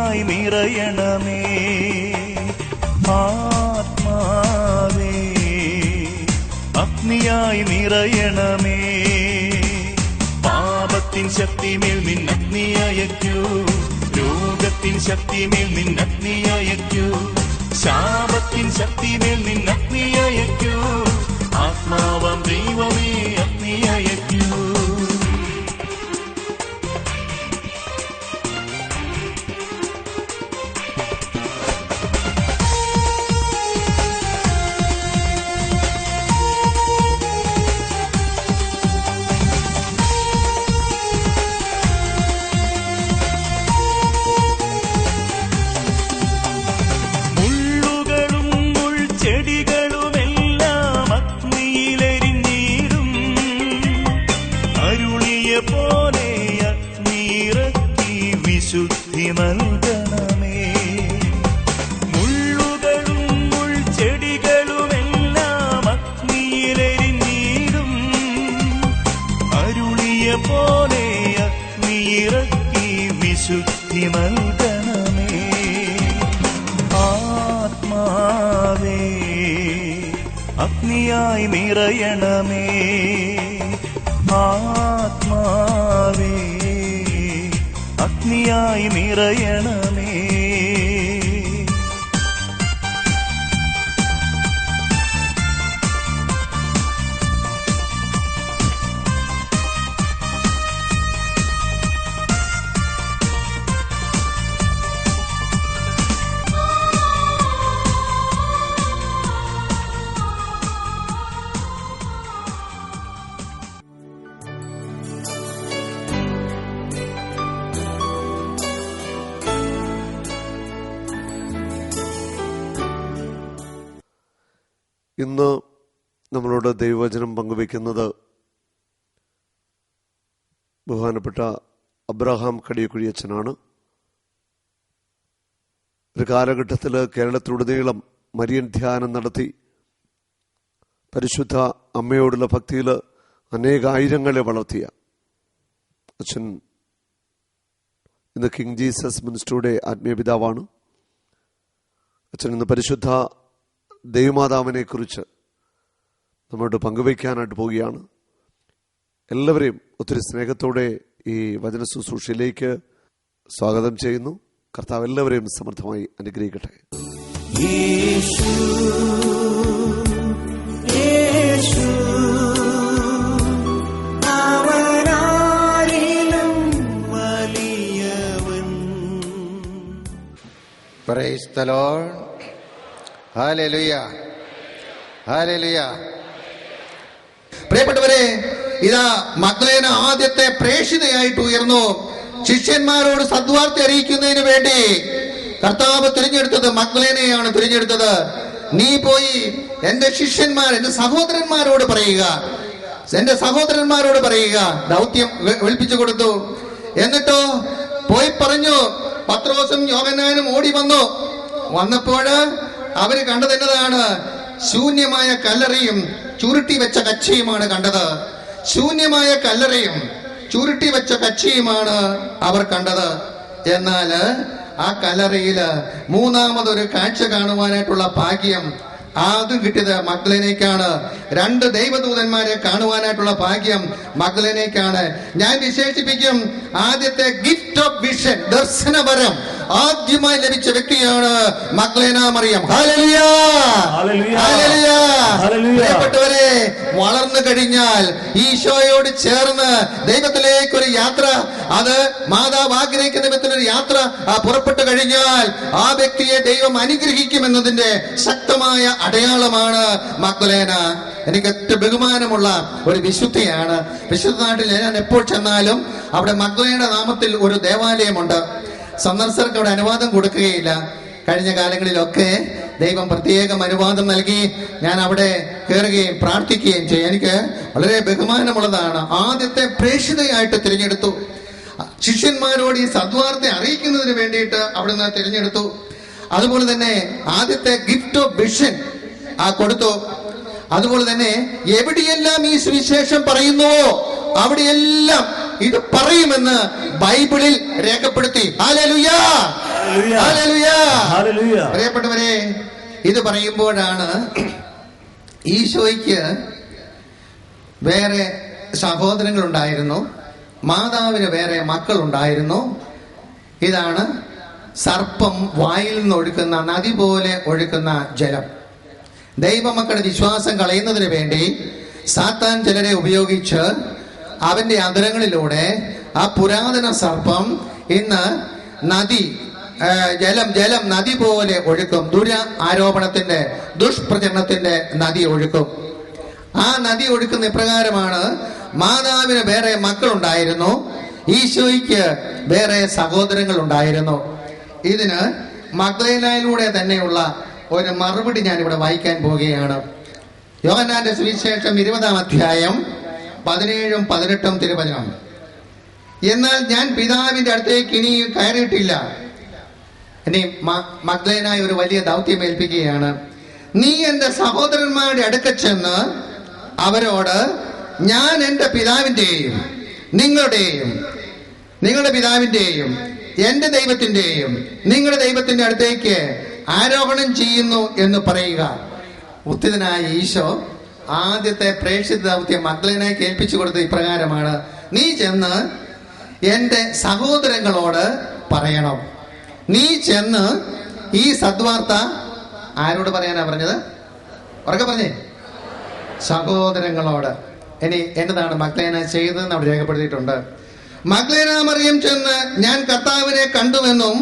അഗ്നിയായി നിറയണമേ. ആത്മാവേ അഗ്നിയായി നിറയണമേ. പാപത്തിൻ ശക്തിമേൽ നിന്നഗ്നിയയക്കൂ, രോഗത്തിൻ ശക്തിമേൽ നിന്നഗ്നിയയക്കൂ, ശാപത്തിൻ ശക്തിമേൽ നിന്നഗ്നിയയക്കൂ. ആത്മാവാം ദൈവമേ അഗ്നിയയക്കൂ. ശുദ്ധി നൽകണമേ. മുള്ളുകളും മുൾച്ചെടികളുമെല്ലാം അഗ്നിയിലെരിഞ്ഞിടും. അരുളിയ പോലെ അഗ്നിയിറക്കി വിശുദ്ധി നൽകണമേ. ആത്മാവേ അഗ്നിയായി നിറയണമേ. ആത്മാവേ അഗ്നിയായി നിറയണമേ. ഇന്ന് നമ്മളോട് ദൈവവചനം പങ്കുവയ്ക്കുന്നത് ബഹുമാനപ്പെട്ട അബ്രഹാം കടിയക്കുഴിയച്ചനാണ്. ഒരു കാലഘട്ടത്തിൽ കേരളത്തിലുടനീളം മരിയൻ ധ്യാനം നടത്തി പരിശുദ്ധ അമ്മയോടുള്ള ഭക്തിയിൽ അനേകായിരങ്ങളെ വളർത്തിയ അച്ഛൻ ഇന്ന് കിങ് ജീസസ് മിനിസ്ട്രിയുടെ ആത്മീയ പിതാവാണ്. അച്ഛൻ ഇന്ന് പരിശുദ്ധ ദൈവമാതാവിനെ കുറിച്ച് നമ്മളോട് പങ്കുവയ്ക്കാനായിട്ട് പോവുകയാണ്. എല്ലാവരെയും ഒത്തിരി സ്നേഹത്തോടെ ഈ വചന ശുശ്രൂഷയിലേക്ക് സ്വാഗതം ചെയ്യുന്നു. കർത്താവ് എല്ലാവരെയും സമൃദ്ധമായി അനുഗ്രഹിക്കട്ടെ. യേശു യേശു അവനാരിലും വലിയവൻ. Praise the Lord. Hallelujah. Hallelujah. പ്രിയപ്പെട്ടവരെ, ഇതാ മഗ്ദലേന ആദ്യത്തെ പ്രേക്ഷിതയായിട്ട് ഉയർന്നു. ശിഷ്യന്മാരോട് സദ്വാർത്ത അറിയിക്കുന്നതിന് വേണ്ടി കർത്താവ് തിരഞ്ഞെടുത്തത് മഗ്ദലേനയാണ് തിരഞ്ഞെടുത്തത്. നീ പോയി എന്റെ ശിഷ്യന്മാർ, എന്റെ സഹോദരന്മാരോട് പറയുക, എന്റെ സഹോദരന്മാരോട് പറയുക. ദൗത്യം ഏൽപ്പിച്ചു കൊടുത്തു. എന്നിട്ടോ പോയി പറഞ്ഞു. പത്രോസും യോഹന്നാനും ഓടി വന്നപ്പോൾ അവര് കണ്ടത് എന്നതാണ്? ശൂന്യമായ കല്ലറയും ചുരുട്ടി വെച്ച കച്ചിയുമാണ് കണ്ടത്. ശൂന്യമായ കല്ലറയും ചുരുട്ടി വെച്ച കച്ചിയുമാണ് അവർ കണ്ടത്. എന്നാൽ ആ കല്ലറയില് മൂന്നാമതൊരു കാഴ്ച കാണുവാനായിട്ടുള്ള ഭാഗ്യം ആദ്യം കിട്ടിയത് മഗ്ദലേനയ്ക്കാണ്. 2 ദൈവദൂതന്മാരെ കാണുവാനായിട്ടുള്ള ഭാഗ്യം മഗ്ദലേനയ്ക്കാണ്. ഞാൻ വിശേഷിപ്പിക്കും, ആദ്യത്തെ ഗിഫ്റ്റ് ഓഫ് വിഷൻ, ദർശനവരം ആദ്യമായി ലഭിച്ച വ്യക്തിയാണ് മഗ്ദലേന മറിയം. Hallelujah, hallelujah. പ്രിയപ്പെട്ടവരെ, വളർന്നു കഴിഞ്ഞാൽ ഈശോയോട് ചേർന്ന് ദൈവത്തിലേക്കൊരു യാത്ര, അത് മാതാവ് ആഗ്രഹിക്കുന്ന വിധത്തിലൊരു യാത്ര പുറപ്പെട്ടു കഴിഞ്ഞാൽ ആ വ്യക്തിയെ ദൈവം അനുഗ്രഹിക്കുമെന്നതിന്റെ ശക്തമായ അടയാളമാണ് മഗ്ദലേന. എനിക്ക് ഏറ്റവും ബഹുമാനമുള്ള ഒരു വിശുദ്ധയാണ്. വിശുദ്ധ നാട്ടിൽ ഞാൻ എപ്പോൾ ചെന്നാലും അവിടെ മഗ്ദലേന നാമത്തിൽ ഒരു ദേവാലയമുണ്ട്. സന്ദർശകർക്ക് അവിടെ അനുവാദം കൊടുക്കുകയില്ല. കഴിഞ്ഞ കാലങ്ങളിലൊക്കെ ദൈവം പ്രത്യേകം അനുവാദം നൽകി ഞാൻ അവിടെ കയറുകയും പ്രാർത്ഥിക്കുകയും ചെയ്യും. എനിക്ക് വളരെ ബഹുമാനമുള്ളതാണ്. ആദ്യത്തെ പ്രേക്ഷിതയായിട്ട് തിരഞ്ഞെടുത്തു. ശിഷ്യന്മാരോട് ഈ സദ്വാർത്ത അറിയിക്കുന്നതിന് വേണ്ടിയിട്ട് അവിടുന്ന് തിരഞ്ഞെടുത്തു. അതുപോലെ തന്നെ ആദ്യത്തെ ഗിഫ്റ്റ് ഓഫ് വിഷൻ കൊടുത്തു. അതുപോലെ തന്നെ എവിടെയെല്ലാം ഈ സുവിശേഷം പറയുന്നുവോ അവിടെയെല്ലാം ഇത് പറയുമെന്ന് ബൈബിളിൽ രേഖപ്പെടുത്തി. ഹല്ലേലൂയ, ഹല്ലേലൂയ. ഹല്ലേലൂയ. പ്രിയപ്പെട്ടവരെ, ഇത് പറയുമ്പോഴാണ് ഈശോയ്ക്ക് വേറെ സഹോദരങ്ങളുണ്ടായിരുന്നു, മാതാവിന് വേറെ മക്കളുണ്ടായിരുന്നു. ഇതാണ് സർപ്പം വായിൽ നിന്ന് ഒഴുക്കുന്ന നദി പോലെ ഒഴുക്കുന്ന ജലം. ദൈവമക്കളുടെ വിശ്വാസം കളയുന്നതിന് വേണ്ടി സാത്താൻ ചിലരെ ഉപയോഗിച്ച് അവന്റെ അധരങ്ങളിലൂടെ ആ പുരാതന സർപ്പം ഇന്ന് നദി ജലം നദി പോലെ ഒഴുക്കും. ആരോപണത്തിന്റെ ദുഷ്പ്രചരണത്തിന്റെ നദി ഒഴുക്കും. ആ നദി ഒഴുക്കുന്ന ഇപ്രകാരമാണ്: മാതാവിന് വേറെ മക്കളുണ്ടായിരുന്നു, ഈശോയ്ക്ക് വേറെ സഹോദരങ്ങൾ ഉണ്ടായിരുന്നു. ഇതിന് മഗ്ദലേനയിലൂടെ തന്നെയുള്ള ഒരു മറുപടി ഞാൻ ഇവിടെ വായിക്കാൻ പോവുകയാണ്. യോഹന്നാന്റെ സുവിശേഷം 20-ാം അധ്യായം 17-ഉം 18-ഉം തിരുവചനം. എന്നാൽ ഞാൻ പിതാവിന്റെ അടുത്തേക്ക് ഇനി കയറിയിട്ടില്ല. ഇനി മഗ്ദലേനായ ഒരു വലിയ ദൗത്യം ഏൽപ്പിക്കുകയാണ്. നീ എന്റെ സഹോദരന്മാരുടെ അടുക്ക ചെന്ന് അവരോട്, ഞാൻ എന്റെ പിതാവിന്റെയും നിങ്ങളുടെ പിതാവിന്റെയും എന്റെ ദൈവത്തിന്റെയും നിങ്ങളുടെ ദൈവത്തിന്റെ അടുത്തേക്ക് ആരോഹണം ചെയ്യുന്നു എന്ന് പറയുക. ഉത്തിതനായ ഈശോ ആദ്യത്തെ പ്രേക്ഷിത ദൗത്യം മഗ്ദലേനയ്ക്ക് ഏൽപ്പിച്ചു കൊടുത്ത ഇപ്രകാരമാണ്: നീ ചെന്ന് എന്റെ സഹോദരങ്ങളോട് പറയണം. നീ ചെന്ന് ഈ സദ്വാർത്ത ആരോട് പറയാനാ പറഞ്ഞത്? ഉറക്കെ പറഞ്ഞേ, സഹോദരങ്ങളോട്. ഇനി എന്നതാണ് മഗ്ദലേന ചെയ്തതെന്ന് അവിടെ രേഖപ്പെടുത്തിയിട്ടുണ്ട്. മഗ്ദലേന മറിയം ചെന്ന്, ഞാൻ കർത്താവിനെ കണ്ടുവെന്നും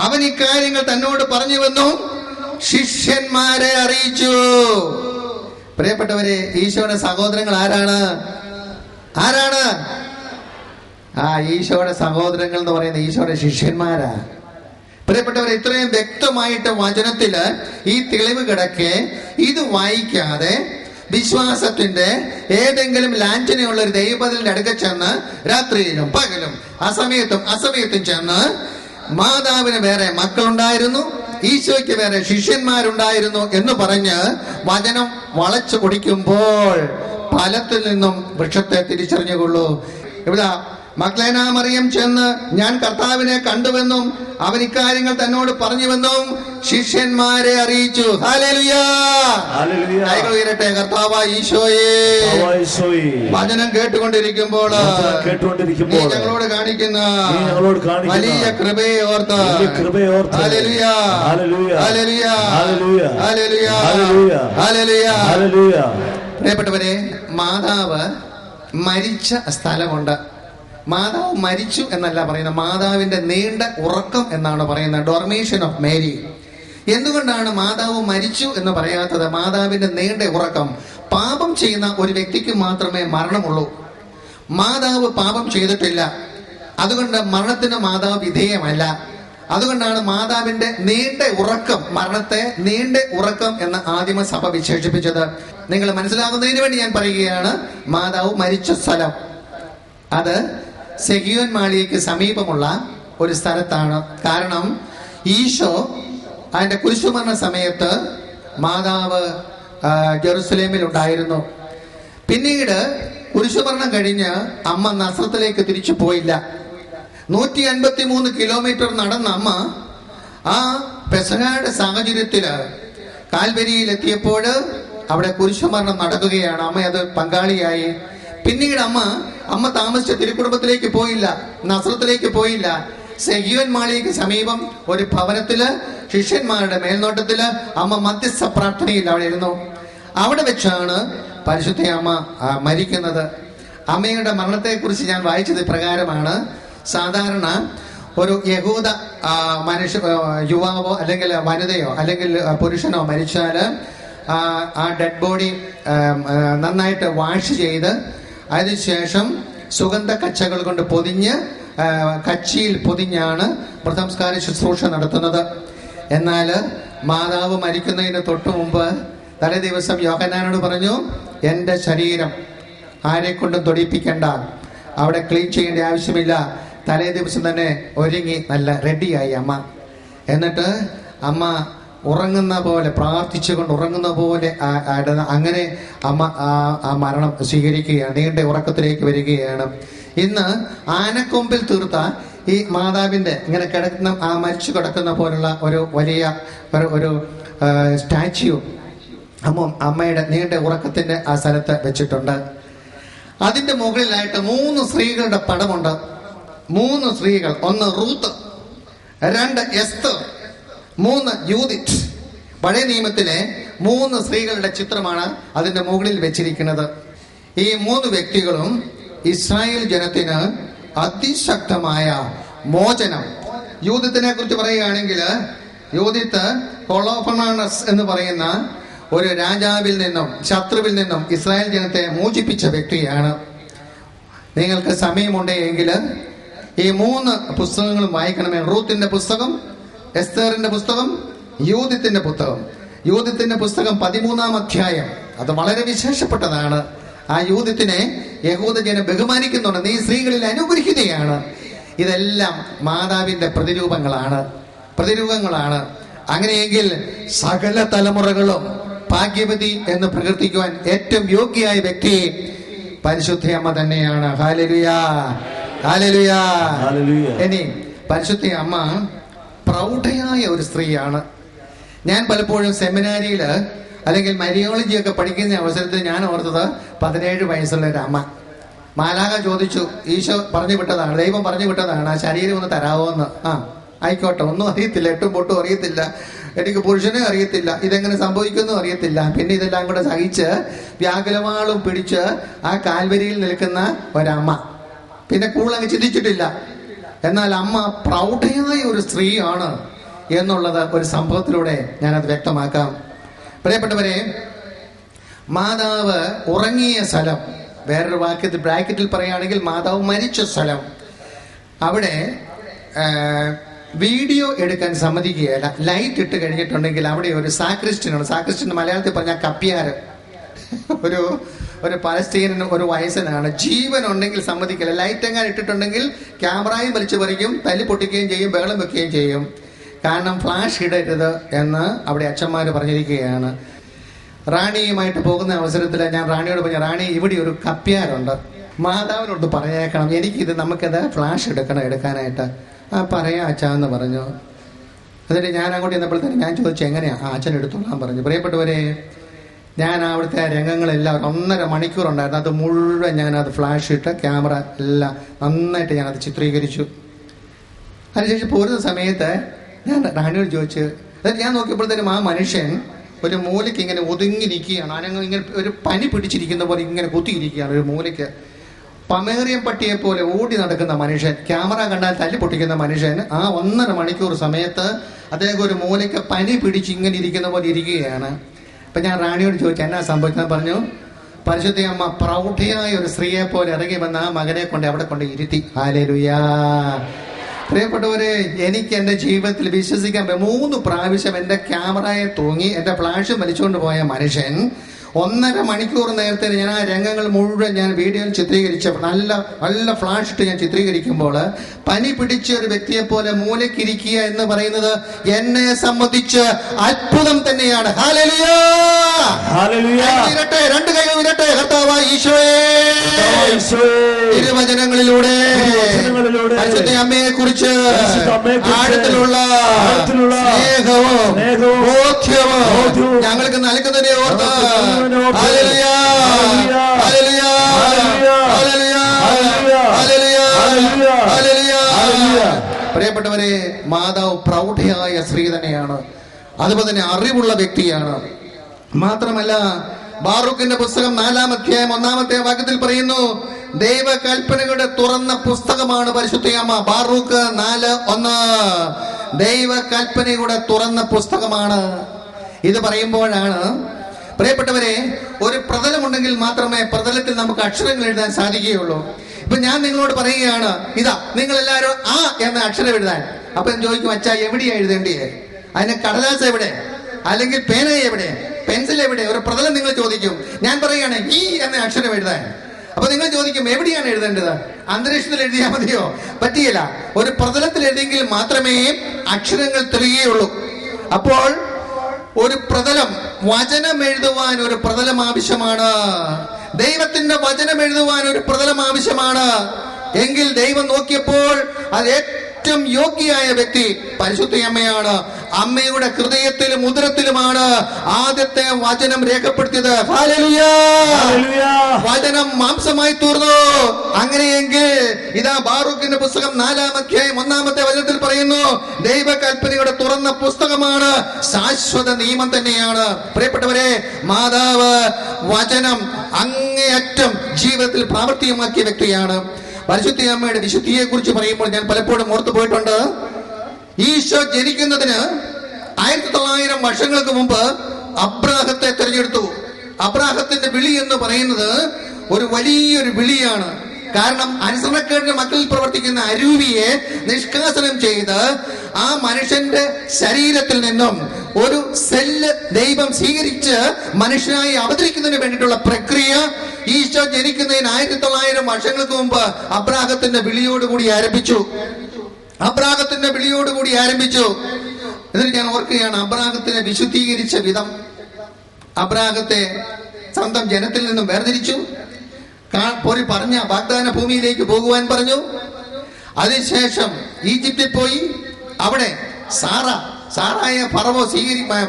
അവൻ ഇക്കാര്യങ്ങൾ തന്നോട് പറഞ്ഞുവെന്നും ശിഷ്യന്മാരെ അറിയിച്ചു. പ്രിയപ്പെട്ടവരെ, ഈശോയുടെ സഹോദരങ്ങൾ ആരാണ്? ഈശോയുടെ സഹോദരങ്ങൾ എന്ന് പറയുന്ന ഈശോയുടെ ശിഷ്യന്മാരാ. പ്രിയപ്പെട്ടവരെ, ഇത്രയും വ്യക്തമായിട്ട് വചനത്തില് ഈ തെളിവ് കിടക്കെ ഇത് വായിക്കാതെ വിശ്വാസത്തിന്റെ ഏതെങ്കിലും ലാഞ്ചനയുള്ള ഒരു ദൈവപദത്തിന്റെ അടുക്ക ചെന്ന് രാത്രിയിലും പകലും അസമയത്തും ചെന്ന് മാതാവിന് വേറെ മക്കളുണ്ടായിരുന്നു, ഈശോയ്ക്ക് വേറെ ശിഷ്യന്മാരുണ്ടായിരുന്നു എന്ന് പറഞ്ഞ് വചനം വളച്ചു കുടിക്കുമ്പോൾ ഫലത്തിൽ നിന്നും വൃക്ഷത്തെ തിരിച്ചറിഞ്ഞുകൊള്ളൂ. ഇവിടെ മഗ്ദലേന മറിയം ചെന്ന്, ഞാൻ കർത്താവിനെ കണ്ടുവെന്നും അവൻ ഇക്കാര്യങ്ങൾ തന്നോട് പറഞ്ഞുവെന്നും ശിഷ്യന്മാരെ അറിയിച്ചു. ഹല്ലേലൂയ. കൈകൾ ഉയരട്ടെ. കർത്താവായ ഈശോയെ, വചനം കേട്ടുകൊണ്ടിരിക്കുമ്പോൾ നീ ഞങ്ങളോട് കാണിക്കുന്ന വലിയ കൃപയെ ഓർത്ത് ഹല്ലേലൂയ, ഹല്ലേലൂയ, ഹല്ലേലൂയ, ഹല്ലേലൂയ. പ്രിയപ്പെട്ടവരെ, മാതാവ് മരിച്ച സ്ഥലമുണ്ട്. മാതാവ് മരിച്ചു എന്നല്ല പറയുന്നത്, മാതാവിന്റെ നീണ്ട ഉറക്കം എന്നാണ് പറയുന്നത്, ഡോർമേഷൻ ഓഫ് മേരി. എന്തുകൊണ്ടാണ് മാതാവ് മരിച്ചു എന്ന് പറയാത്തത്? മാതാവിന്റെ നീണ്ട ഉറക്കം. പാപം ചെയ്യുന്ന ഒരു വ്യക്തിക്ക് മാത്രമേ മരണമുള്ളൂ. മാതാവ് പാപം ചെയ്തിട്ടില്ല, അതുകൊണ്ട് മരണത്തിന് മാതാവ് വിധേയമല്ല. അതുകൊണ്ടാണ് മാതാവിന്റെ നീണ്ട ഉറക്കം, മരണത്തെ നീണ്ട ഉറക്കം എന്ന് ആദിമ സഭ വിശേഷിപ്പിച്ചത്. നിങ്ങൾ മനസ്സിലാകുന്നതിന് വേണ്ടി ഞാൻ പറയുകയാണ്, മാതാവ് മരിച്ച സ്ഥലം അത് സെഹിയോൻ മാളികയ്ക്ക് സമീപമുള്ള ഒരു സ്ഥലത്താണ്. കാരണം ഈശോ അതിന്റെ കുരിശുമരണ സമയത്ത് മാതാവ് ജെറുസലേമിൽ ഉണ്ടായിരുന്നു. പിന്നീട് കുരിശുമരണം കഴിഞ്ഞ് അമ്മ നസ്രത്തിലേക്ക് തിരിച്ചു പോയില്ല. 153 കിലോമീറ്റർ നടന്ന അമ്മ ആ പെസഹയുടെ സാഹചര്യത്തില് കാൽവരിയിലെത്തിയപ്പോൾ അവിടെ കുരിശുമരണം നടക്കുകയാണ്. അമ്മ അത് പങ്കാളിയായി. പിന്നീട് അമ്മ താമസിച്ച തിരുക്കുടുംബത്തിലേക്ക് പോയില്ല, നസ്രത്തിലേക്ക് പോയില്ല. സെഹിയോൻ മാളികയ്ക്ക് സമീപം ഒരു ഭവനത്തില് ശിഷ്യന്മാരുടെ മേൽനോട്ടത്തില് അമ്മ മധ്യസ്ഥ പ്രാർത്ഥനയിൽ അവിടെ ഇരുന്നു. അവിടെ വെച്ചാണ് പരിശുദ്ധ അമ്മ മരിക്കുന്നത്. അമ്മയുടെ മരണത്തെക്കുറിച്ച് ഞാൻ വായിച്ചത് പ്രകാരമാണ്. സാധാരണ ഒരു യഹൂദ യുവാവോ അല്ലെങ്കിൽ വനിതയോ അല്ലെങ്കിൽ പുരുഷനോ മരിച്ചാൽ ആ ഡെഡ് ബോഡി നന്നായിട്ട് വാഷ് ചെയ്ത് അതിനുശേഷം സുഗന്ധ കച്ചകൾ കൊണ്ട് പൊതിഞ്ഞ് കച്ചിയിൽ പൊതിഞ്ഞാണ് പ്രഥംസ്കാര ശുശ്രൂഷ നടത്തുന്നത്. എന്നാൽ മാതാവ് മരിക്കുന്നതിന് തൊട്ടു മുമ്പ് തലേ ദിവസം യോഹന്നാനോട് പറഞ്ഞു, എൻ്റെ ശരീരം ആരെക്കൊണ്ടും തൊടിപ്പിക്കണ്ട, അവിടെ ക്ലീൻ ചെയ്യേണ്ട ആവശ്യമില്ല. തലേ ദിവസം തന്നെ ഒരുങ്ങി നല്ല റെഡിയായി അമ്മ. എന്നിട്ട് അമ്മ ഉറങ്ങുന്ന പോലെ, പ്രാർത്ഥിച്ചുകൊണ്ട് ഉറങ്ങുന്ന പോലെ അങ്ങനെ അമ്മ ആ മരണം സ്വീകരിക്കുകയാണ്, നീണ്ട ഉറക്കത്തിലേക്ക് വരികയാണ്. ഇന്ന് ആനക്കൊമ്പിൽ തീർത്ത ഈ മാതാവിന്റെ ഇങ്ങനെ കിടക്കുന്ന ആ മരിച്ചു കിടക്കുന്ന പോലുള്ള ഒരു വലിയ ഒരു സ്റ്റാച്യു അമ്മയുടെ നീണ്ട ഉറക്കത്തിന്റെ ആ സ്ഥലത്ത് വെച്ചിട്ടുണ്ട്. അതിന്റെ മുകളിലായിട്ട് 3 സ്ത്രീകളുടെ പടമുണ്ട്. 3 സ്ത്രീകൾ, 1 റൂത്ത്, 2 എസ്തർ, 3 യൂദിറ്റ്. പഴയ നിയമത്തിലെ 3 സ്ത്രീകളുടെ ചിത്രമാണ് അതിന്റെ മുകളിൽ വെച്ചിരിക്കുന്നത്. ഈ 3 വ്യക്തികളും ഇസ്രായേൽ ജനത്തിന് അതിശക്തമായ മോചനം. യൂദിത്തിനെ കുറിച്ച് പറയുകയാണെങ്കിൽ, യൂദിത്ത് ഹോളോഫണാനസ് എന്ന് പറയുന്ന ഒരു രാജാവിൽ നിന്നും ശത്രുവിൽ നിന്നും ഇസ്രായേൽ ജനത്തെ മോചിപ്പിച്ച വ്യക്തിയാണ്. നിങ്ങൾക്ക് സമയമുണ്ടെങ്കിൽ ഈ 3 പുസ്തകങ്ങളും വായിക്കണമേ. റൂത്തിന്റെ പുസ്തകം, എസ്തേറിന്റെ പുസ്തകം, യൂദിത്തിന്റെ പുസ്തകം. യൂദിത്തിന്റെ പുസ്തകം 13-ാം അധ്യായം, അത് വളരെ വിശേഷപ്പെട്ടതാണ്. ആ യൂദിത്തിനെ യഹൂദ ജനം ബഹുമാനിക്കുന്നുണ്ട്. നീ സ്ത്രീകളിൽ അനുഗ്രഹിക്കുകയാണ്. ഇതെല്ലാം മാതാവിന്റെ പ്രതിരൂപങ്ങളാണ്. അങ്ങനെയെങ്കിൽ സകല തലമുറകളും ഭാഗ്യവതി എന്ന് പ്രകീർത്തിക്കുവാൻ ഏറ്റവും യോഗ്യയായ വ്യക്തി പരിശുദ്ധ അമ്മ തന്നെയാണ്. ഹല്ലേലൂയാ, ഹല്ലേലൂയാ. ഇനി പരിശുദ്ധ അമ്മ പ്രൗഢയായ ഒരു സ്ത്രീയാണ്. ഞാൻ പലപ്പോഴും സെമിനാരിയില് അല്ലെങ്കിൽ മരിയോളജി ഒക്കെ പഠിക്കുന്ന അവസരത്തിൽ ഞാൻ ഓർത്തത് 17 വയസ്സുള്ള ഒരു അമ്മ. മാലാഖ ചോദിച്ചു, ഈശോ പറഞ്ഞു വിട്ടതാണ്, ദൈവം പറഞ്ഞു വിട്ടതാണ്, ആ ശരീരം ഒന്ന് തരാവോ എന്ന്. ആയിക്കോട്ടെ, ഒന്നും അറിയത്തില്ല, 8 പൊട്ടും അറിയത്തില്ല, എനിക്ക് പുരുഷനെ അറിയത്തില്ല, ഇതെങ്ങനെ സംഭവിക്കുന്നു അറിയത്തില്ല. പിന്നെ ഇതെല്ലാം കൂടെ സഹിച്ച് വ്യാകുലവാളും പിടിച്ച് ആ കാൽവരിയിൽ നിൽക്കുന്ന ഒരമ്മ. പിന്നെ കൂടുതലങ്ങ് ചിന്തിച്ചിട്ടില്ല. എന്നാൽ അമ്മ പ്രൗഢയായ ഒരു സ്ത്രീയാണ് എന്നുള്ളത് ഒരു സംഭവത്തിലൂടെ ഞാനത് വ്യക്തമാക്കാം. പ്രിയപ്പെട്ടവരെ, മാതാവ് ഉറങ്ങിയ സ്ഥലം, വേറൊരു വാക്യത്തിൽ ബ്രാക്കറ്റിൽ പറയുകയാണെങ്കിൽ മാതാവ് മരിച്ച സ്ഥലം, അവിടെ വീഡിയോ എടുക്കാൻ സമ്മതിക്കുകയല്ല. ലൈറ്റ് ഇട്ട് കഴിഞ്ഞിട്ടുണ്ടെങ്കിൽ അവിടെ ഒരു സാക്രിസ്റ്റനുണ്ട്. സാക്രിസ്റ്റൻ മലയാളത്തിൽ പറഞ്ഞാൽ കപ്പ്യാര്. ഒരു പലസ്തീനൻ, ഒരു വയസ്സനാണ്. ജീവനുണ്ടെങ്കിൽ സമ്മതിക്കില്ല. ലൈറ്റ് എങ്ങാൻ ഇട്ടിട്ടുണ്ടെങ്കിൽ ക്യാമറയും വലിച്ചു പറിക്കും, തല്ലി പൊട്ടിക്കുകയും ചെയ്യും, ബഹളം വെക്കുകയും ചെയ്യും. കാരണം ഫ്ലാഷ് ഇടരുത് എന്ന് അവിടെ അച്ഛന്മാർ പറഞ്ഞിരിക്കുകയാണ്. റാണിയുമായിട്ട് പോകുന്ന അവസരത്തിൽ ഞാൻ റാണിയോട് പറഞ്ഞു, റാണി ഇവിടെ ഒരു കപ്പ്യാരുണ്ട്, മാതാവിനോട് പറഞ്ഞേക്കണം, എനിക്കിത് നമുക്കത് ഫ്ലാഷ് എടുക്കാനായിട്ട്. പറയാം അച്ഛാന്ന് പറഞ്ഞു. എന്നിട്ട് ഞാൻ അങ്ങോട്ട് ചെന്നപ്പോഴത്തേന് ഞാൻ ചോദിച്ചു, എങ്ങനെയാ? അച്ഛൻ എടുത്തോളാൻ പറഞ്ഞു. പ്രിയപ്പെട്ടവരെ, ഞാൻ അവിടുത്തെ രംഗങ്ങളെല്ലാം 1.5 മണിക്കൂറുണ്ടായിരുന്നു. അത് മുഴുവൻ ഞാനത് ഫ്ലാഷ് ഇട്ട് ക്യാമറ എല്ലാം നന്നായിട്ട് ഞാനത് ചിത്രീകരിച്ചു. അതിനുശേഷം പോരുന്ന സമയത്ത് ഞാൻ റാണിയോട് ചോദിച്ചു, അതായത് ഞാൻ നോക്കിയപ്പോഴത്തേനും ആ മനുഷ്യൻ ഒരു മൂലയ്ക്ക് ഇങ്ങനെ ഒതുങ്ങി നിൽക്കുകയാണ്. അനങ്ങ് ഇങ്ങനെ ഒരു പനി പിടിച്ചിരിക്കുന്ന പോലെ ഇങ്ങനെ കുത്തിയിരിക്കുകയാണ് ഒരു മൂലയ്ക്ക്. പമേറിയം പട്ടിയെ പോലെ ഓടി നടക്കുന്ന മനുഷ്യൻ, ക്യാമറ കണ്ടാൽ തല്ലി പൊട്ടിക്കുന്ന മനുഷ്യൻ ആ 1.5 മണിക്കൂർ സമയത്ത് അദ്ദേഹം ഒരു മൂലയ്ക്ക് പനി പിടിച്ച് ഇങ്ങനെ ഇരിക്കുന്ന പോലെ ഇരിക്കുകയാണ്. അപ്പൊ ഞാൻ റാണിയോട് ചോദിച്ചു, എന്നാ സംഭവിച്ചെന്ന് പറഞ്ഞു. പരിശുദ്ധ അമ്മ പ്രൗഢയായ ഒരു സ്ത്രീയെ പോലെ ഇറങ്ങി വന്ന ആ മകനെ കൊണ്ട് അവിടെ കൊണ്ട് ഇരുത്തി. ഹല്ലേലൂയാ. പ്രിയപ്പെട്ടവരെ, എനിക്ക് എൻ്റെ ജീവിതത്തിൽ വിശ്വസിക്കാൻ 3 പ്രാവശ്യം എൻ്റെ ക്യാമറയെ തൂങ്ങി എൻ്റെ ഫ്ലാഷ് വലിച്ചുകൊണ്ട് പോയ മനുഷ്യൻ 1.5 മണിക്കൂർ നേരത്തെ ഞാൻ ആ രംഗങ്ങൾ മുഴുവൻ ഞാൻ വീഡിയോയിൽ ചിത്രീകരിച്ച നല്ല ഫ്ലാഷ് ഇട്ട് ഞാൻ ചിത്രീകരിക്കുമ്പോൾ പനി പിടിച്ച ഒരു വ്യക്തിയെ പോലെ മൂലക്കിരിക്കുക എന്ന് പറയുന്നത് എന്നെ സംബന്ധിച്ച് അത്ഭുതം തന്നെയാണ്. ഹല്ലേലൂയാ, ഹല്ലേലൂയാ. 2 കൈകൾ ഉയരട്ടെ. കർത്താവായ ഈശോയേ, തിരുവചനങ്ങളിലൂടെ പരിശുദ്ധ അമ്മയെ കുറിച്ച് ആഴത്തിലുള്ള സ്നേഹവും ബോധ്യവും ഞങ്ങൾക്ക് നൽകുന്നതിനെ ഓർത്ത് ഹല്ലേലൂയാ, ഹല്ലേലൂയാ, ഹല്ലേലൂയാ, ഹല്ലേലൂയാ, ഹല്ലേലൂയാ. പ്രിയപ്പെട്ടവരെ, മാതാവ് പ്രൗഢയായ സ്ത്രീ തന്നെയാണ്. അതുപോലെ തന്നെ അറിവുള്ള വ്യക്തിയാണ്. മാത്രമല്ല, ബാറൂക്കിന്റെ പുസ്തകം 4-ാം അധ്യായം 1-ാമത്തെ വാക്യത്തിൽ പറയുന്നു, ദൈവകൽപ്പനകളുടെ തുറന്ന പുസ്തകമാണ് പരിശുദ്ധയമ്മ. ബാറൂക്ക് 4:1 ദൈവകൽപ്പനയുടെ തുറന്ന പുസ്തകമാണ്. ഇത് പറയുമ്പോഴാണ് പ്രിയപ്പെട്ടവരെ, ഒരു പ്രതലമുണ്ടെങ്കിൽ മാത്രമേ പ്രതലത്തിൽ നമുക്ക് അക്ഷരങ്ങൾ എഴുതാൻ സാധിക്കുകയുള്ളൂ. ഇപ്പൊ ഞാൻ നിങ്ങളോട് പറയുകയാണ്, ഇതാ നിങ്ങൾ എല്ലാവരും ആ എന്ന അക്ഷരം എഴുതാൻ. അപ്പൊ ഞാൻ ചോദിക്കും, അച്ഛാ എവിടെയാ എഴുതേണ്ടിയേ? അതിന് കടലാസ് എവിടെ, അല്ലെങ്കിൽ പേന എവിടെ, പെൻസിൽ എവിടെ? ഒരു പ്രതലം നിങ്ങൾ ചോദിക്കും. ഞാൻ പറയുകയാണ് ഈ എന്ന അക്ഷരം എഴുതാൻ. അപ്പൊ നിങ്ങൾ ചോദിക്കും, എവിടെയാണ് എഴുതേണ്ടത്? അന്തരീക്ഷത്തിൽ എഴുതിയാൽ മതിയോ? പറ്റിയില്ല. ഒരു പ്രതലത്തിൽ എഴുതിയെങ്കിൽ മാത്രമേ അക്ഷരങ്ങൾ തെളിയുകയുള്ളൂ. അപ്പോൾ ഒരു പ്രതലം, വചനം എഴുതുവാൻ ഒരു പ്രതലം ആവശ്യമാണ്. ദൈവത്തിന്റെ വചനം എഴുതുവാൻ ഒരു പ്രതലം ആവശ്യമാണ്. എങ്കിൽ ദൈവം നോക്കിയപ്പോൾ അത് ഏറ്റവും യോഗ്യയായ വ്യക്തി പരിശുദ്ധ അമ്മയാണ്. അമ്മയുടെ ഹൃദയത്തിലും ഉദരത്തിലുമാണ് ആദ്യത്തെ വചനം രേഖപ്പെടുത്തിയത്. ഹല്ലേലൂയ. വചനം മാംസമായി തീർന്നു. അങ്ങനെയെങ്കിൽ ഇതാ ബാറൂക്കിന്റെ പുസ്തകം 4-ാം അധ്യായം 1-ാമത്തെ വചനത്തിൽ പറയുന്നു, ദൈവകൽപ്പനയുടെ തുറന്ന പുസ്തകമാണ്, ശാശ്വത നിയമം തന്നെയാണ്. പ്രിയപ്പെട്ടവരെ, മാതാവ് വചനം അങ്ങേയറ്റം ജീവിതത്തിൽ പ്രാവർത്തികമാക്കിയ വ്യക്തിയാണ്. പരിശുദ്ധ അമ്മയുടെ വിശുദ്ധിയെ കുറിച്ച് പറയുമ്പോൾ ഞാൻ പലപ്പോഴും ഓർത്തു പോയിട്ടുണ്ട്. ഈശോ ജനിക്കുന്നതിന് 1900 വർഷങ്ങൾക്ക് മുമ്പ് അബ്രാഹത്തെ തിരഞ്ഞെടുത്തു. അബ്രാഹത്തിന്റെ വിളി എന്ന് പറയുന്നത് ഒരു വലിയൊരു വിളിയാണ്. കാരണം അനുസരണക്കേടിന്റെ മക്കളിൽ പ്രവർത്തിക്കുന്ന അരൂപിയെ നിഷ്കാസനം ചെയ്ത് ആ മനുഷ്യന്റെ ശരീരത്തിൽ നിന്നും ഒരു സെല്ല് ദൈവം സ്വീകരിച്ച് മനുഷ്യനായി അവതരിക്കുന്നതിന് വേണ്ടിയിട്ടുള്ള പ്രക്രിയ ഈശോ ജനിക്കുന്നതിന് 1900 വർഷങ്ങൾക്ക് മുമ്പ് അബ്രാഹത്തിന്റെ വിളിയോടുകൂടി ആരംഭിച്ചു. എന്നിട്ട് ഞാൻ ഓർക്കുകയാണ്, അബ്രാഹത്തിനെ വിശുദ്ധീകരിച്ച വിധം. അബ്രാഹത്തെ സ്വന്തം ജനത്തിൽ നിന്നും വേർതിരിച്ചു. പറഞ്ഞ വാഗ്ദാന ഭൂമിയിലേക്ക് പോകുവാൻ പറഞ്ഞു. അതിനുശേഷം ഈജിപ്തിൽ പോയി അവിടെ സാറായ ഫറവോ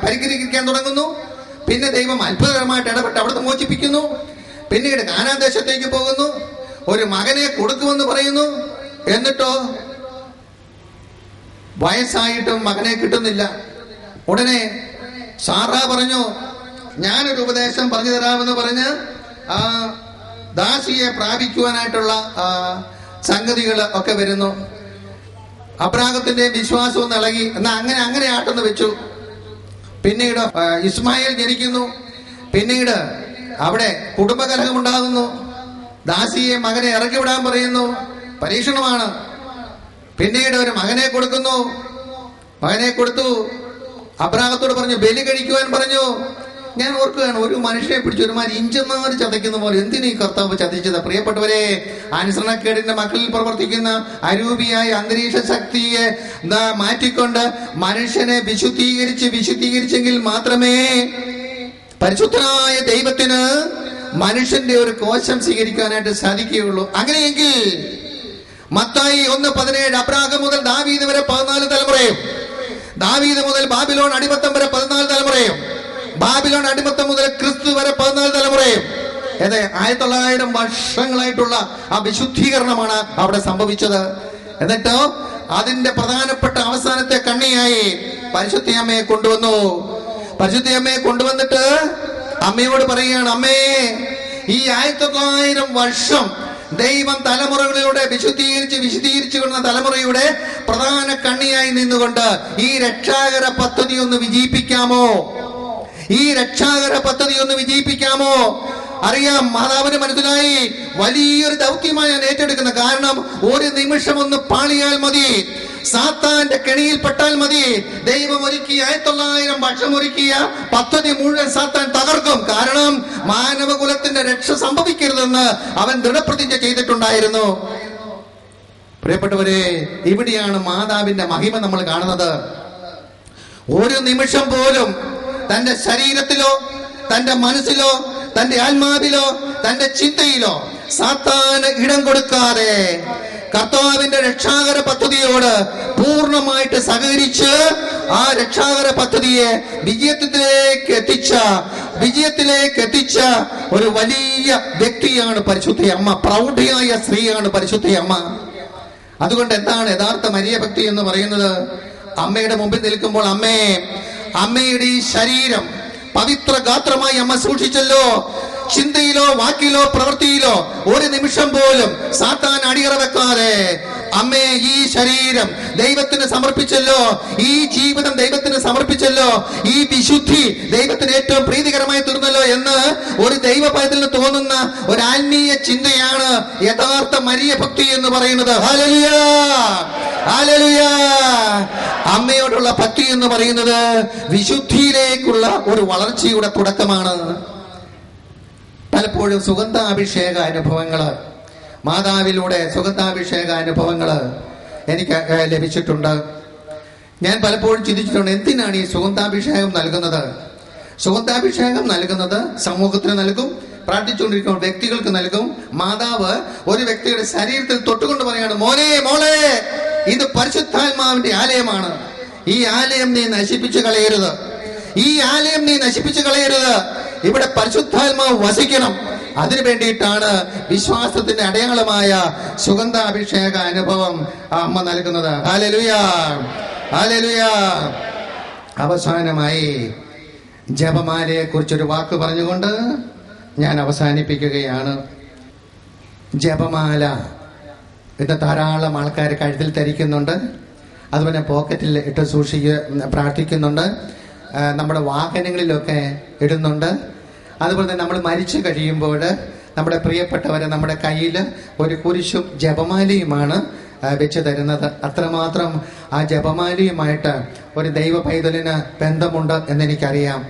പരിഗ്രഹിക്കാൻ തുടങ്ങുന്നു. പിന്നെ ദൈവം അത്ഭുതകരമായിട്ട് ഇടപെട്ട് അവിടുന്ന് മോചിപ്പിക്കുന്നു. പിന്നീട് കാനാൻ ദേശത്തേക്ക് പോകുന്നു. ഒരു മകനെ കൊടുക്കുമെന്ന് പറയുന്നു. എന്നിട്ടോ വയസ്സായിട്ടും മകനെ കിട്ടുന്നില്ല. ഉടനെ സാറാ പറഞ്ഞു, ഞാനൊരു ഉപദേശം പറഞ്ഞു തരാമെന്ന് പറഞ്ഞ് ആ ദാസിയെ പ്രാപിക്കുവാനായിട്ടുള്ള സംഗതികൾ ഒക്കെ വരുന്നു. അബ്രാഹത്തിന്റെ വിശ്വാസവും ഇളകി. എന്നാ അങ്ങനെ ആട്ടെന്ന് വെച്ചു. പിന്നീട് ഇസ്മായിൽ ജനിക്കുന്നു. പിന്നീട് അവിടെ കുടുംബകലഹം ഉണ്ടാകുന്നു. ദാസിയെ മകനെ ഇറക്കി വിടാൻ പറയുന്നു. പരീക്ഷണമാണ്. പിന്നീട് ഒരു മകനെ കൊടുക്കുന്നു. മകനെ കൊടുത്തു. അബ്രാഹത്തോട് പറഞ്ഞു ബലി കഴിക്കുവാൻ പറഞ്ഞു. ഞാൻ ഓർക്കുകയാണ്, ഒരു മനുഷ്യനെ പിടിച്ച് ഒരുമാതിരി ഇഞ്ചമാര് ചതയ്ക്കുന്ന പോലെ എന്തിനീ കർത്താവ് ചതിച്ചത്? പ്രിയപ്പെട്ടവരെ, അനുസരണക്കേടിന്റെ മക്കളിൽ പ്രവർത്തിക്കുന്ന അരൂപിയായ അന്തരീക്ഷ ശക്തിയെ മാറ്റിക്കൊണ്ട് മനുഷ്യനെ വിശുദ്ധീകരിച്ചെങ്കിൽ മാത്രമേ പരിശുദ്ധനായ ദൈവത്തിന് മനുഷ്യന്റെ ഒരു കോശം സ്വീകരിക്കാനായിട്ട് സാധിക്കുകയുള്ളൂ. അങ്ങനെയെങ്കിൽ മത്തായി 1:17 അബ്രാഹം മുതൽ ദാവീദ് വരെ 14 തലമുറയും, ദാവീദ് മുതൽ ബാബിലോൺ അടിമത്തം വരെ 14 തലമുറയും, ബാബിലോൺ അടിമത്തം മുതൽ ക്രിസ്തു വരെ 14 തലമുറയും. 1900 വർഷങ്ങളായിട്ടുള്ള ആ വിശുദ്ധീകരണമാണ് അവിടെ സംഭവിച്ചത്. എന്നിട്ടോ അതിന്റെ പ്രധാനപ്പെട്ട അവസാനത്തെ കണ്ണിയായി പരിശുദ്ധ അമ്മയെ കൊണ്ടുവന്നു. പരിശുദ്ധ അമ്മയെ കൊണ്ടുവന്നിട്ട് അമ്മയോട് പറയുകയാണ്, അമ്മേ, ഈ 1900 വർഷം ദൈവം തലമുറകളിലൂടെ വിശുദ്ധീകരിച്ചു കൊണ്ട തലമുറയുടെ പ്രധാന കണ്ണിയായി നിന്നുകൊണ്ട് ഈ രക്ഷാകര പദ്ധതി ഒന്ന് വിജയിപ്പിക്കാമോ? അറിയാം, മാതാവിന് മനസ്സിലായി വലിയൊരു ദൗത്യമായി ഞാൻ ഏറ്റെടുക്കുന്നത്. കാരണം ഒരു നിമിഷം ഒന്ന് പാളിയാൽ മതി, സാത്താന്റെ കെണിയിൽപ്പെട്ടാൽ മതി, ദൈവം ഒരുക്കിയ 1900 വർഷം ഒരുക്കിയ പദ്ധതി മുഴുവൻ സാത്താൻ തകർക്കും. കാരണം മാനവകുലത്തിന്റെ രക്ഷ സംഭവിക്കരുതെന്ന് അവൻ ദൃഢപ്രതിജ്ഞ ചെയ്തിട്ടുണ്ടായിരുന്നു. പ്രിയപ്പെട്ടവരെ, ഇവിടെയാണ് മാതാവിന്റെ മഹിമ നമ്മൾ കാണുന്നത്. ഒരു നിമിഷം പോലും തന്റെ ശരീരത്തിലോ തന്റെ മനസ്സിലോ തന്റെ ആത്മാവിലോ തന്റെ ചിന്തയിലോ സാത്താന് ഇടം കൊടുക്കാതെ കർത്താവിന്റെ രക്ഷാകര പദ്ധതിയോട് പൂർണ്ണമായിട്ട് സഹകരിച്ച് ആ രക്ഷാകര പദ്ധതിയെ വിജയത്തിലേക്ക് എത്തിച്ച ഒരു വലിയ വ്യക്തിയാണ് പരിശുദ്ധ അമ്മ. പ്രൗഢയായ സ്ത്രീയാണ് പരിശുദ്ധ അമ്മ. അതുകൊണ്ട് എന്താണ് യഥാർത്ഥ മരിയ ഭക്തി എന്ന് പറയുന്നത്? അമ്മയുടെ മുമ്പിൽ നിൽക്കുമ്പോൾ അമ്മയുടെ ഈ ശരീരം പവിത്ര ഗാത്രമായി അമ്മ സൂക്ഷിച്ചല്ലോ. ചിന്തയിലോ വാക്കിലോ പ്രവൃത്തിയിലോ ഒരു നിമിഷം പോലും സാത്താൻ അടിയറ വെക്കാതെ അമ്മയെ ഈ ശരീരം ദൈവത്തിന് സമർപ്പിച്ചല്ലോ, ഈ ജീവിതം ദൈവത്തിന് സമർപ്പിച്ചല്ലോ, ഈ വിശുദ്ധി ദൈവത്തിന് ഏറ്റവും പ്രീതികരമായി തീർന്നല്ലോ എന്ന് ഒരു ദൈവ പൈതലിന് തോന്നുന്ന ഒരു ആത്മീയ ചിന്തയാണ് യഥാർത്ഥ മരിയ ഭക്തി എന്ന് പറയുന്നത്. ഹല്ലേലൂയ, ഹല്ലേലൂയ. അമ്മയോടുള്ള ഭക്തി എന്ന് പറയുന്നത് വിശുദ്ധിയിലേക്കുള്ള ഒരു വളർച്ചയുടെ തുടക്കമാണ്. പലപ്പോഴും സുഗന്ധാഭിഷേക അനുഭവങ്ങള്, മാതാവിലൂടെ സുഗന്ധാഭിഷേക അനുഭവങ്ങള് എനിക്ക് ലഭിച്ചിട്ടുണ്ട്. ഞാൻ പലപ്പോഴും ചിന്തിച്ചിട്ടുണ്ട്, എന്തിനാണ് ഈ സുഗന്ധാഭിഷേകം നൽകുന്നത്? സുഗന്ധാഭിഷേകം നൽകുന്നത് സമൂഹത്തിന് നൽകും, പ്രാർത്ഥിച്ചുകൊണ്ടിരിക്കുന്ന വ്യക്തികൾക്ക് നൽകും. മാതാവ് ഒരു വ്യക്തിയുടെ ശരീരത്തിൽ തൊട്ടുകൊണ്ട് പറയാണ്, മോനെ മോളെ, ഇത് പരിശുദ്ധാത്മാവിന്റെ ആലയമാണ്. ഈ ആലയം നീ നശിപ്പിച്ചു കളയരുത്. ഈ ആലയം നീ നശിപ്പിച്ചു കളയരുത്. ഇവിടെ പരിശുദ്ധാത്മാവ് വസിക്കണം. അതിനു വേണ്ടിയിട്ടാണ് വിശ്വാസത്തിന്റെ അടയാളമായ സുഗന്ധാഭിഷേക അനുഭവം അമ്മ നൽകുന്നത്. ഹല്ലേലൂയാ, ഹല്ലേലൂയാ. അവസാനമായി ജപമാലയെ കുറിച്ചൊരു വാക്ക് പറഞ്ഞുകൊണ്ട് ഞാൻ അവസാനിപ്പിക്കുകയാണ്. ജപമാല ഇത് ധാരാളം ആൾക്കാർ കഴുത്തിൽ ധരിക്കുന്നുണ്ട്, അതുപോലെ പോക്കറ്റിൽ ഇട്ട് പ്രാർത്ഥിക്കുന്നുണ്ട്, നമ്മുടെ വാഹനങ്ങളിലൊക്കെ ഇടുന്നുണ്ട്. അതുപോലെ തന്നെ നമ്മൾ മരിച്ചു കഴിയുമ്പോൾ നമ്മുടെ പ്രിയപ്പെട്ടവരെ നമ്മുടെ കയ്യിൽ ഒരു കുരിശും ജപമാലയുമാണ് വെച്ച് തരുന്നത്. അത്രമാത്രം ആ ജപമാലയുമായിട്ട് ഒരു ദൈവ പൈതലിന് ബന്ധമുണ്ട് എന്നെനിക്കറിയാം.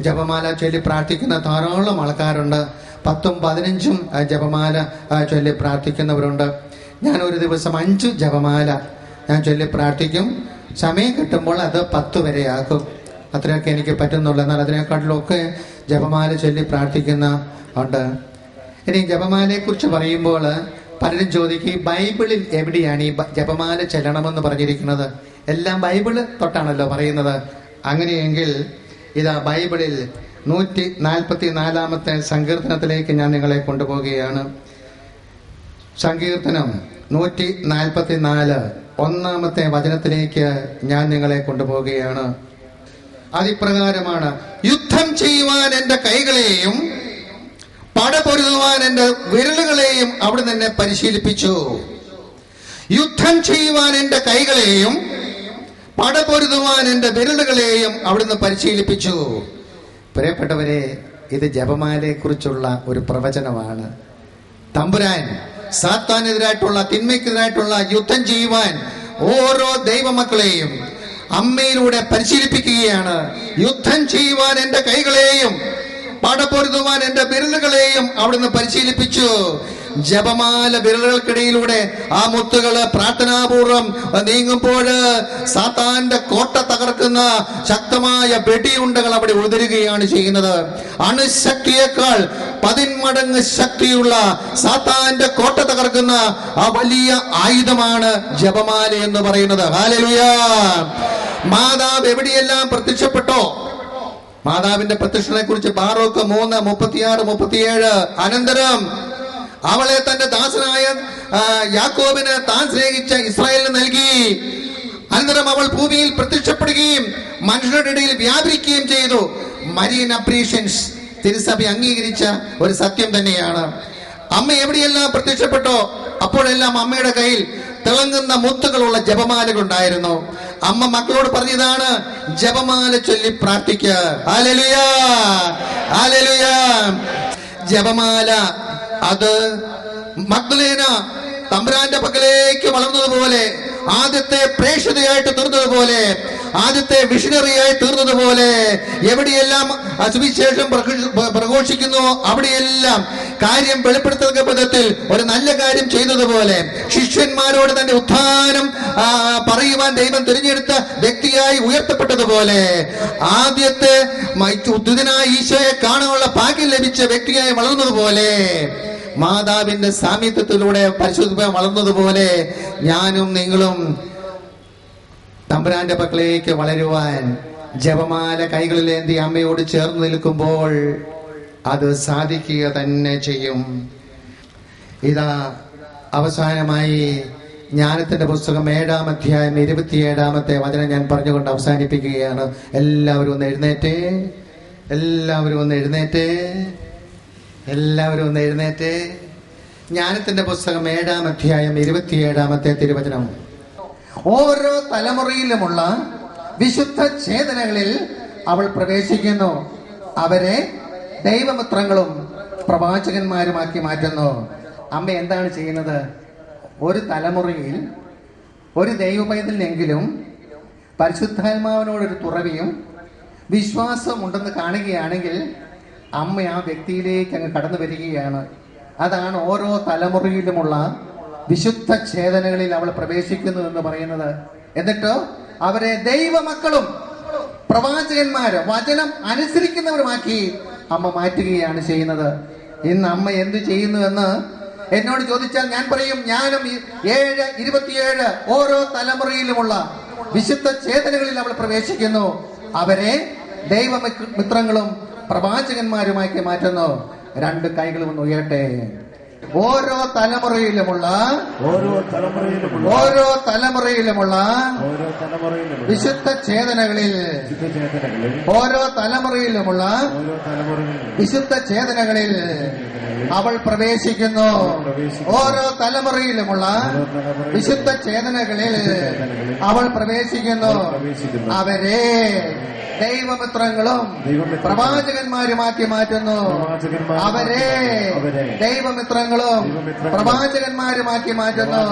ജപമാല ചൊല്ലി പ്രാർത്ഥിക്കുന്ന ധാരാളം ആൾക്കാരുണ്ട്. 10ഉം 15ഉം ജപമാല ചൊല്ലി പ്രാർത്ഥിക്കുന്നവരുണ്ട്. ഞാൻ ഒരു ദിവസം 5 ജപമാല ഞാൻ ചൊല്ലി പ്രാർത്ഥിക്കും. സമയം കിട്ടുമ്പോൾ അത് 10 വരെ ആക്കും. അത്രയൊക്കെ എനിക്ക് പറ്റുന്നുള്ളൂ. എന്നാൽ അതിനേക്കാട്ടിലൊക്കെ ജപമാല ചൊല്ലി പ്രാർത്ഥിക്കുന്ന ഉണ്ട്. ഇനി ജപമാലയെ കുറിച്ച് പറയുമ്പോൾ പലരും ചോദിക്കും, ഈ ബൈബിളിൽ എവിടെയാണ് ഈ ജപമാല ചെല്ലണമെന്ന് പറഞ്ഞിരിക്കുന്നത്? എല്ലാം ബൈബിള് തൊട്ടാണല്ലോ പറയുന്നത്. അങ്ങനെയെങ്കിൽ ഇതാ ബൈബിളിൽ 144 സങ്കീർത്തനത്തിലേക്ക് ഞാൻ നിങ്ങളെ കൊണ്ടുപോവുകയാണ്. സങ്കീർത്തനം 144 1 വചനത്തിലേക്ക് ഞാൻ നിങ്ങളെ കൊണ്ടുപോവുകയാണ്. അതിപ്രകാരമാണ്: യുദ്ധം ചെയ്യുവാൻ എൻ്റെ കൈകളെയും പടപൊരുതുവാൻ എൻ്റെ വിരലുകളെയും അവിടെ നിന്നെ പരിശീലിപ്പിച്ചു. യുദ്ധം ചെയ്യുവാൻ എൻ്റെ കൈകളെയും പടപൊരുതുവാൻ എൻ്റെ വിരലുകളെയും അവിടുന്ന് പരിശീലിപ്പിച്ചു. പ്രിയപ്പെട്ടവരെ, ഇത് ജപമാലയെ കുറിച്ചുള്ള ഒരു പ്രവചനമാണ്. തമ്പുരാൻ സാത്താനെതിരായിട്ടുള്ള തിന്മയ്ക്കെതിരായിട്ടുള്ള യുദ്ധം ചെയ്യുവാൻ ഓരോ ദൈവമക്കളെയും അമ്മയിലൂടെ പരിശീലിപ്പിക്കുകയാണ്. യുദ്ധം ചെയ്യുവാൻ എൻ്റെ കൈകളെയും പടപൊരുതുവാൻ എൻ്റെ വിരലുകളെയും അവിടുന്ന് പരിശീലിപ്പിച്ചു. ജപമാല വിരലുകൾക്കിടയിലൂടെ ആ മുത്തുകള് പ്രാർത്ഥനാപൂർവം നീങ്ങുമ്പോൾ സാത്താന്റെ കോട്ട തകർക്കുന്ന ശക്തമായ വെടിയുണ്ടകൾ അവിടെ ഉതിരുകയാണ് ചെയ്യുന്നത്. അണുശക്തിയേക്കാൾ 10 മടങ്ങ് ശക്തിയുള്ള സാത്താന്റെ കോട്ട തകർക്കുന്ന ആ വലിയ ആയുധമാണ് ജപമാല എന്ന് പറയുന്നത്. ഹല്ലേലൂയാ. മാതാവ് എവിടെയെല്ലാം പ്രത്യക്ഷപ്പെട്ടോ, മാതാവിന്റെ പ്രത്യക്ഷനെ കുറിച്ച് ബാറൂക്ക് 3:36-37 അനന്തരം അവളെ തന്റെ ദാസനായ യാക്കോബിന് താൻ സ്നേഹിച്ച ഇസ്രായേലിന് നൽകി. അനന്തരം അവൾ ഭൂമിയിൽ പ്രത്യക്ഷപ്പെടുകയും മനുഷ്യരുടെ ഇടയിൽ വ്യാപരിക്കുകയും ചെയ്തു. മരിയൻ അപ്രീഷ്യൻസ് തിരുസഭ അംഗീകരിച്ച ഒരു സത്യം തന്നെയാണ്. അമ്മ എവിടെയെല്ലാം പ്രത്യക്ഷപ്പെട്ടോ അപ്പോഴെല്ലാം അമ്മയുടെ കയ്യിൽ തിളങ്ങുന്ന മുത്തുകളുള്ള ജപമാലകൾ ഉണ്ടായിരുന്നു. അമ്മ മക്കളോട് പറഞ്ഞതാണ്, ജപമാല ചൊല്ലി പ്രാർത്ഥിക്കുക. ഹല്ലേലൂയാ, ഹല്ലേലൂയാ. ജപമാല അത് മഗ്ദലേന തമ്പുരാന്റെ പക്കലേക്ക് വളർന്നതുപോലെ, ആദ്യത്തെ പ്രേക്ഷിതയായിട്ട് തീർന്നതുപോലെ, ആദ്യത്തെ മിഷനറിയായി തീർന്നതുപോലെ, എവിടെയെല്ലാം സുവിശേഷം പ്രഘോഷിക്കുന്നു അവിടെയെല്ലാം കാര്യം വെളിപ്പെടുത്തത്തക്ക വിധത്തിൽ ഒരു നല്ല കാര്യം ചെയ്തതുപോലെ, ശിഷ്യന്മാരോട് തന്റെ ഉത്ഥാനം പറയുവാൻ ദൈവം തിരഞ്ഞെടുത്ത വ്യക്തിയായി ഉയർത്തപ്പെട്ടതുപോലെ, ആദ്യത്തെ ഉദ്ധിതനായ ഈശോയെ കാണാനുള്ള ഭാഗ്യം ലഭിച്ച വ്യക്തിയായി വളർന്നതുപോലെ, മാതാവിന്റെ സാമീപ്യത്തിലൂടെ പരിശുദ്ധ വളർന്നതുപോലെ, ഞാനും നിങ്ങളും തമ്പുരാന്റെ പക്കലേക്ക് വളരുവാൻ ജപമാല കൈകളിലേന്തി അമ്മയോട് ചേർന്ന് നിൽക്കുമ്പോൾ അത് സാധിക്കുക തന്നെ ചെയ്യും. ഇതാ അവസാനമായി ജ്ഞാനത്തിന്റെ പുസ്തകം 7-ാം അധ്യായം 27-ാമത്തെ വചനം ഞാൻ പറഞ്ഞുകൊണ്ട് അവസാനിപ്പിക്കുകയാണ്. എല്ലാവരും ഒന്ന് എഴുന്നേറ്റേ, എല്ലാവരും ഒന്ന് എഴുന്നേറ്റേ, എല്ലാവരും ഒന്ന് എഴുന്നേറ്റേ. ജ്ഞാനത്തിന്റെ പുസ്തകം 7-ാം അധ്യായം 27-ാമത്തെ തിരുവചനം: ഓരോ തലമുറയിലുമുള്ള വിശുദ്ധ ചേതനകളിൽ അവൾ പ്രവേശിക്കുന്നു, അവരെ ദൈവമിത്രങ്ങളും പ്രവാചകന്മാരുമാക്കി മാറ്റുന്നു. അമ്മ എന്താണ് ചെയ്യുന്നത്? ഒരു തലമുറയിൽ ഒരു ദൈവപൈതലിനെങ്കിലും പരിശുദ്ധാത്മാവിനോടൊരു തുറവിയും വിശ്വാസം ഉണ്ടെന്ന് കാണുകയാണെങ്കിൽ അമ്മ ആ വ്യക്തിയിലേക്ക് അങ്ങ് കടന്നു വരികയാണ്. അതാണ് ഓരോ തലമുറയിലുമുള്ള വിശുദ്ധ ചേതനകളിൽ അവൾ പ്രവേശിക്കുന്നു എന്ന് പറയുന്നത്. എന്നിട്ടോ അവരെ ദൈവമക്കളും പ്രവാചകന്മാര് വചനം അനുസരിക്കുന്നവരുമാക്കി അമ്മ മാറ്റുകയാണ് ചെയ്യുന്നത്. ഇന്ന് അമ്മ എന്ത് ചെയ്യുന്നുവെന്ന് എന്നോട് ചോദിച്ചാൽ ഞാൻ പറയും, ഞാനും 7:27 ഓരോ തലമുറയിലുമുള്ള വിശുദ്ധ ചേതനകളിൽ അവൾ പ്രവേശിക്കുന്നു. അവരെ ദൈവമിത്രങ്ങളും പ്രവാചകന്മാരുമാക്കി മാറ്റുന്നു. രണ്ട് കൈകളും ഒന്ന് ഉയരട്ടെ. ഓരോ തലമുറയിലുമുള്ള വിശുദ്ധ ചേതനകളിൽ ഓരോ തലമുറയിലുമുള്ള വിശുദ്ധ ചേതനകളിൽ അവൾ പ്രവേശിക്കുന്നു. ഓരോ തലമുറയിലുമുള്ള വിശുദ്ധ ചേതനകളിൽ അവൾ പ്രവേശിക്കുന്നു. അവരെ ദൈവമിത്രങ്ങളും പ്രവാചകന്മാരുമാക്കി മാറ്റുന്നു. അവരെ ദൈവമിത്രങ്ങളും പ്രവാചകന്മാരുമാക്കി മാറ്റുന്നു.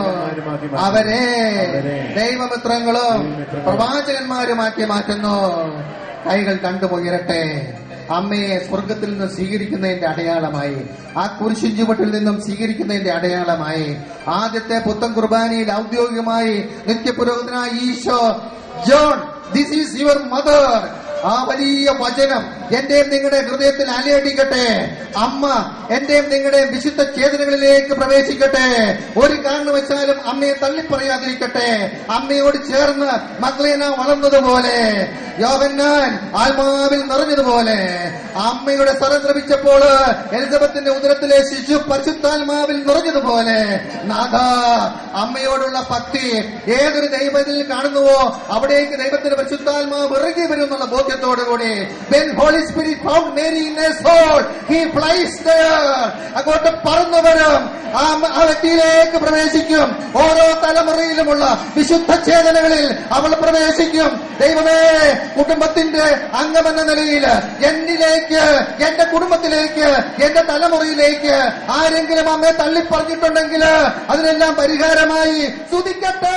അവരെ ദൈവമിത്രങ്ങളും പ്രവാചകന്മാരുമാക്കി മാറ്റുന്നു. കൈകൾ കണ്ടുപോയിരട്ടെ. അമ്മയെ സ്വർഗത്തിൽ നിന്ന് സ്വീകരിക്കുന്നതിന്റെ അടയാളമായി, ആ കുരിശിൻ ചുവട്ടിൽ നിന്നും സ്വീകരിക്കുന്നതിന്റെ അടയാളമായി, ആദ്യത്തെ പുത്തൻ കുർബാനയിൽ ഔദ്യോഗികമായി നിത്യപുരോഹിതനായ Isho, John, this is your mother, ആ വലിയ വചനം എന്റെയും നിങ്ങളുടെ ഹൃദയത്തിൽ അലയടിക്കട്ടെ. അമ്മ എന്റെയും നിങ്ങളുടെയും വിശുദ്ധ ചേതനകളിലേക്ക് പ്രവേശിക്കട്ടെ. ഒരു കാരണവശാലും അമ്മയെ തള്ളിപ്പറയാതിരിക്കട്ടെ. അമ്മയോട് ചേർന്ന് മഗ്ദലേന വളർന്നതുപോലെ, യോഹന്നാൻ ആത്മാവിൽ നിറഞ്ഞതുപോലെ, അമ്മയുടെ സ്വരം ശ്രമിച്ചപ്പോൾ എലിസബത്തിന്റെ ഉദരത്തിലെ ശിശു പരിശുദ്ധാത്മാവിൽ നിറഞ്ഞതുപോലെ, നാഥ, അമ്മയോടുള്ള ഭക്തി ഏതൊരു ദൈവത്തിൽ കാണുന്നുവോ അവിടേക്ക് ദൈവത്തിന്റെ പരിശുദ്ധാത്മാവ് ഇറങ്ങി വരും എന്നുള്ള ബോധ്യത്തോടുകൂടി, when Holy Spirit found Mary in her soul, he flies there. അങ്ങോട്ട് പറന്നു വരും. ആ വ്യക്തിയിലേക്ക് പ്രവേശിക്കും. ഓരോ തലമുറയിലുമുള്ള വിശുദ്ധ ചേതനകളിൽ അവൾ പ്രവേശിക്കും. ദൈവമേ, കുടുംബത്തിന്റെ അംഗമെന്ന നിലയിൽ എന്നിലേക്ക്, എന്റെ കുടുംബത്തിലേക്ക്, എന്റെ തലമുറയിലേക്ക് ആരെങ്കിലും അമ്മയെ തള്ളിപ്പറഞ്ഞിട്ടുണ്ടെങ്കിൽ അതിനെല്ലാം പരിഹാരമായി സ്തുതിക്കട്ടെ.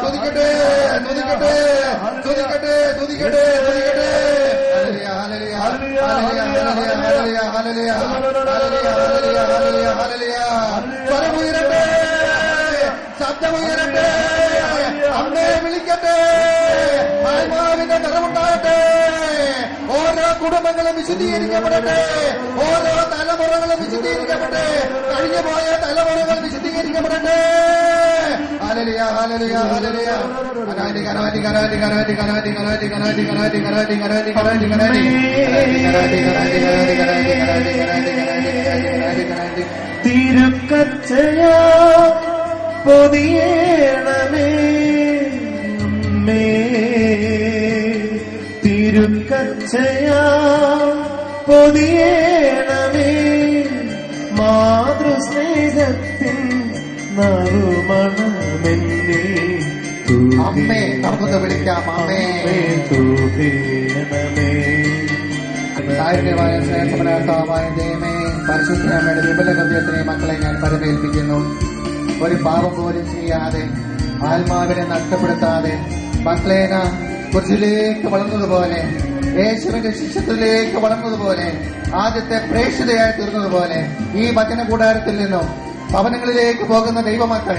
തുതിക്കട്ടെ, തുതിക്കട്ടെ, തുതിക്കട്ടെ, തുതിക്കട്ടെ, തുതിക്കട്ടെ. സ്വരമുയരട്ടെ, ശബ്ദമുയരട്ടെ, അമ്മയെ വിളിക്കട്ടെ, ആത്മാവിന്റെ നിറവുണ്ടാകട്ടെ. ഓരോ കുടുംബങ്ങളും വിശുദ്ധീകരിക്കപ്പെടട്ടെ. ഓരോ തലമുറകളും വിശുദ്ധീകരിക്കപ്പെടട്ടെ. കഴിഞ്ഞുപോയ തലമുറകൾ വിശുദ്ധീകരിക്കപ്പെടട്ടെ. ഹല്ലേലൂയ, ഹല്ലേലൂയ, ഹല്ലേലൂയ. കനാടി കനാടി കനാടി കനാടി കനാടി കനാടി കനാടി കനാടി കനാടി കനാടി കനാടി കനാടി കനാടി കനാടി കനാടി കനാടി കനാടി കനാടി കനാടി തിരുക്കച്ചയാ പൊതിയേണമേ അമ്മേ, തിരുക്കച്ചയാ പൊതിയേണമേ, മാതൃസ്നേഹത്തിൻ നറുമണമെന്നിൽ അമ്മേ, നമുക്കൊന്ന് വിളിക്കാം. അമ്മേ, തൂകേണമേ. കാരുണ്യമായ സ്നേഹപരാർത്ഥമായ ദൈവമേ, പരിശുദ്ധമ്മയുടെ വിപുല ഹൃദയത്തിനെ മക്കളെ ഞാൻ പരമേൽപ്പിക്കുന്നു. ഒരു പാപം പോലും ചെയ്യാതെ, ആത്മാവിനെ നഷ്ടപ്പെടുത്താതെ, മക്കളേന കുരിശിലേക്ക് വളർന്നതുപോലെ, യേശുവിന്റെ ശിഷ്യത്വത്തിലേക്ക് വളർന്നതുപോലെ, ആദ്യത്തെ പ്രേക്ഷിതയായി തീർന്നതുപോലെ, ഈ വചന കൂടാരത്തിൽ നിന്നും ഭവനങ്ങളിലേക്ക് പോകുന്ന ദൈവമക്കൾ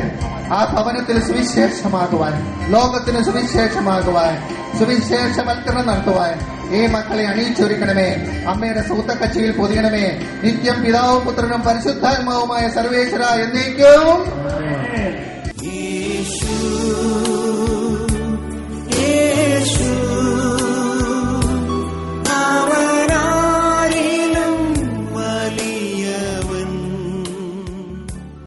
ആ ഭവനത്തിൽ സുവിശേഷമാകുവാൻ, ലോകത്തിന് സുവിശേഷമാകുവാൻ, സുവിശേഷവൽക്കരണം നടത്തുവാൻ ഈ മക്കളെ അണിയിച്ചൊരുക്കണമേ. അമ്മയുടെ സൂത്തക്കച്ചിയിൽ പൊതിയണമേ. നിത്യം പിതാവും പുത്രനും പരിശുദ്ധാത്മാവുമായ സർവേശ്വര എന്നേക്കും